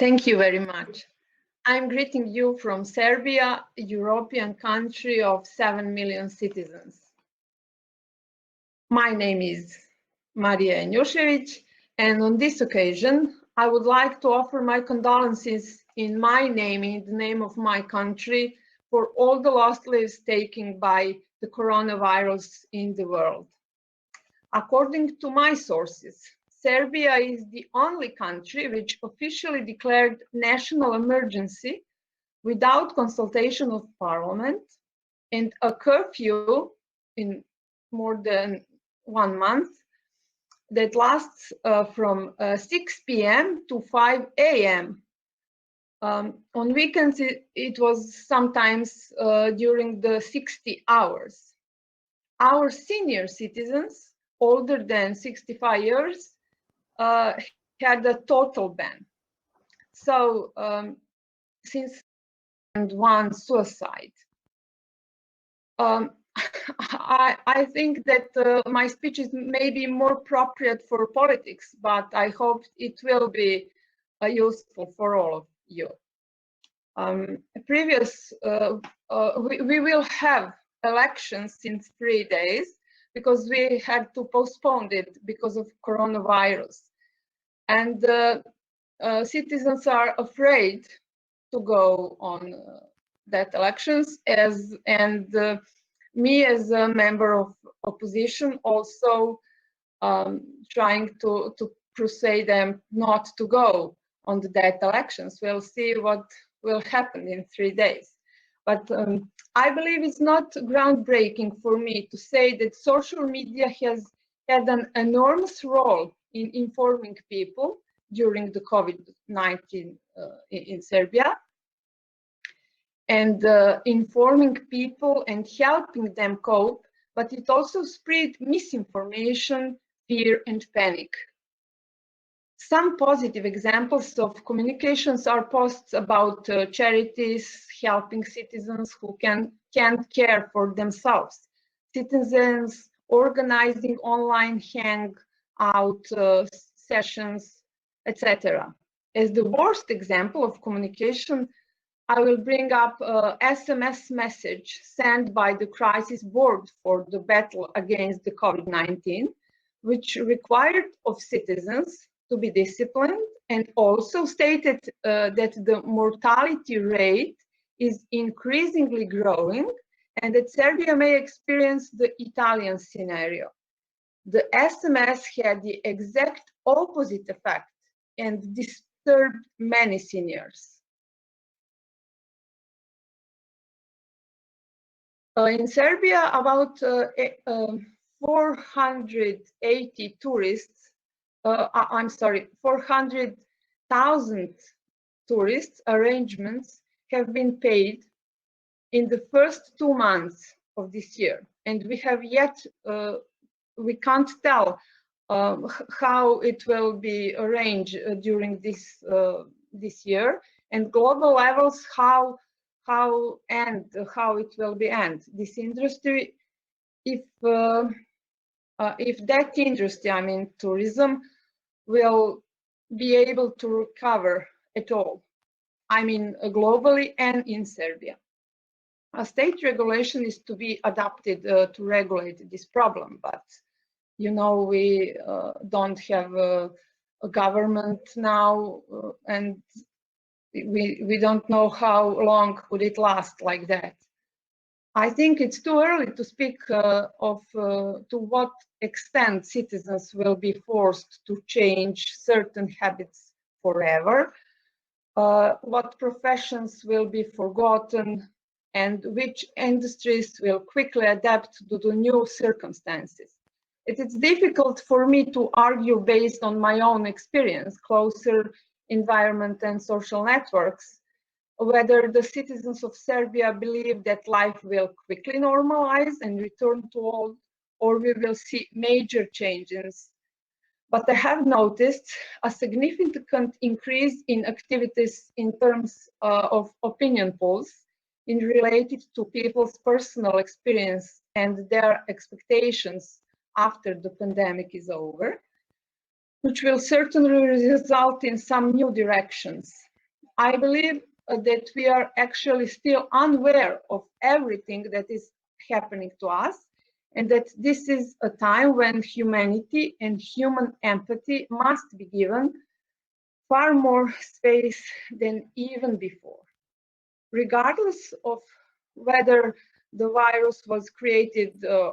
Thank you very much. I'm greeting you from Serbia, a European country of 7 million citizens. My name is Marija Janjusevic, and on this occasion, I would like to offer my condolences in my name, in the name of my country, for all the lost lives taken by the coronavirus in the world. According to my sources, Serbia is the only country which officially declared national emergency without consultation of Parliament and a curfew in more than 1 month that lasts from 6 p.m. to 5 a.m. On weekends, it was sometimes during the 60 hours. Our senior citizens, older than 65 years, had a total ban. So since one suicide. I think that my speech is maybe more appropriate for politics, but I hope it will be useful for all of you. We will have elections in 3 days because we had to postpone it because of coronavirus. And citizens are afraid to go on that elections, me as a member of opposition also trying to persuade them not to go on that elections. We'll see what will happen in 3 days. But I believe it's not groundbreaking for me to say that social media has had an enormous role in informing people during the COVID-19 in Serbia, and informing people and helping them cope, but it also spread misinformation, fear, and panic. Some positive examples of communications are posts about charities helping citizens who can't care for themselves, citizens organizing online hangout sessions, etc. As the worst example of communication, I will bring up an SMS message sent by the Crisis Board for the battle against the COVID-19, which required of citizens to be disciplined and also stated that the mortality rate is increasingly growing and that Serbia may experience the Italian scenario. The SMS had the exact opposite effect and disturbed many seniors. In Serbia, about 480 tourists, 400,000 tourist arrangements have been paid in the first 2 months of this year. And we have yet, we can't tell how it will be arranged during this year, and global levels, how it will be end. This industry, if that industry, I mean tourism, will be able to recover at all, I mean globally and in Serbia. A state regulation is to be adopted to regulate this problem, but you know, we don't have a government now, and we don't know how long would it last like that. I think it's too early to speak to what extent citizens will be forced to change certain habits forever, what professions will be forgotten, and which industries will quickly adapt to the new circumstances. It is difficult for me to argue based on my own experience, closer environment and social networks, whether the citizens of Serbia believe that life will quickly normalize and return to old, or we will see major changes. But I have noticed a significant increase in activities in terms of opinion polls in related to people's personal experience and their expectations after the pandemic is over, which will certainly result in some new directions. I believe that we are actually still unaware of everything that is happening to us, and that this is a time when humanity and human empathy must be given far more space than even before. Regardless of whether the virus was created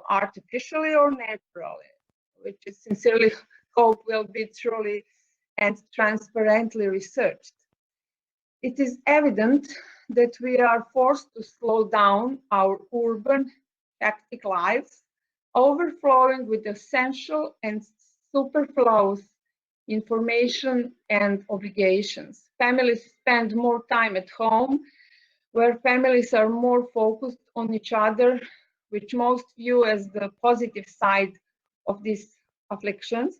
artificially or naturally, which I sincerely hope will be truly and transparently researched. It is evident that we are forced to slow down our urban, hectic lives, overflowing with essential and superfluous information and obligations. Families spend more time at home, where families are more focused on each other, which most view as the positive side of these afflictions,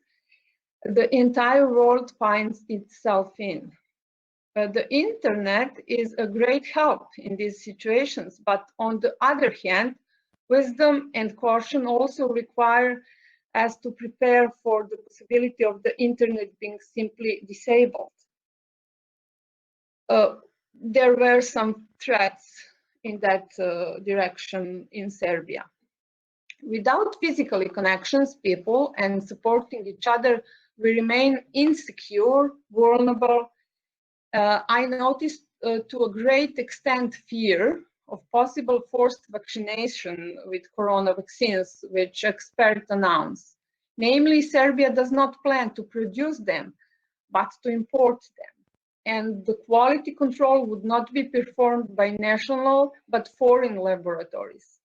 the entire world finds itself in. The internet is a great help in these situations, but on the other hand, wisdom and caution also require us to prepare for the possibility of the internet being simply disabled. There were some threats in that direction in Serbia. Without physical connections, people, and supporting each other, we remain insecure, vulnerable. I noticed to a great extent fear of possible forced vaccination with corona vaccines, which experts announce. Namely, Serbia does not plan to produce them, but to import them. And the quality control would not be performed by national, but foreign laboratories.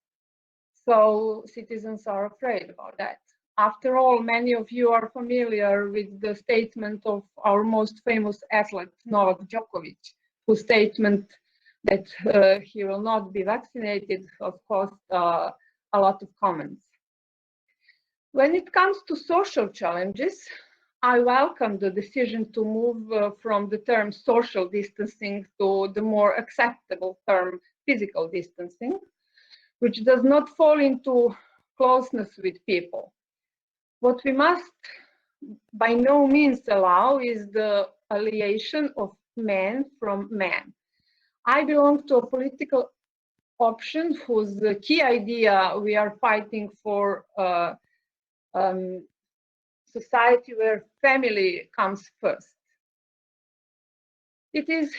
So citizens are afraid about that. After all, many of you are familiar with the statement of our most famous athlete, Novak Djokovic, whose statement that he will not be vaccinated has caused a lot of comments. When it comes to social challenges, I welcome the decision to move from the term social distancing to the more acceptable term physical distancing, which does not fall into closeness with people. What we must by no means allow is the alienation of man from man. I belong to a political option whose key idea we are fighting for society where family comes first. It is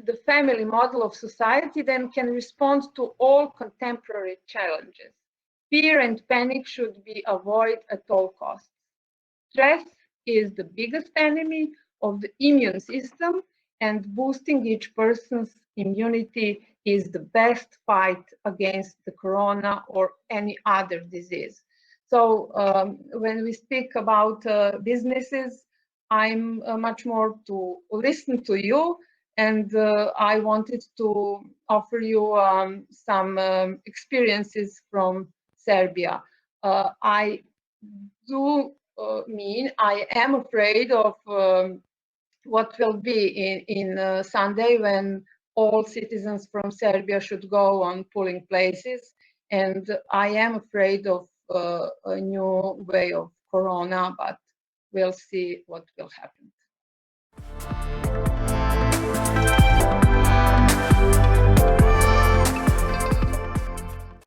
the family model of society that can respond to all contemporary challenges. Fear and panic should be avoided at all costs. Stress is the biggest enemy of the immune system, and boosting each person's immunity is the best fight against the corona or any other disease. So when we speak about businesses, I'm much more to listen to you, and I wanted to offer you some experiences from Serbia. I do mean I am afraid of what will be in Sunday when all citizens from Serbia should go on polling places, and I am afraid of a new way of corona, but we'll see what will happen.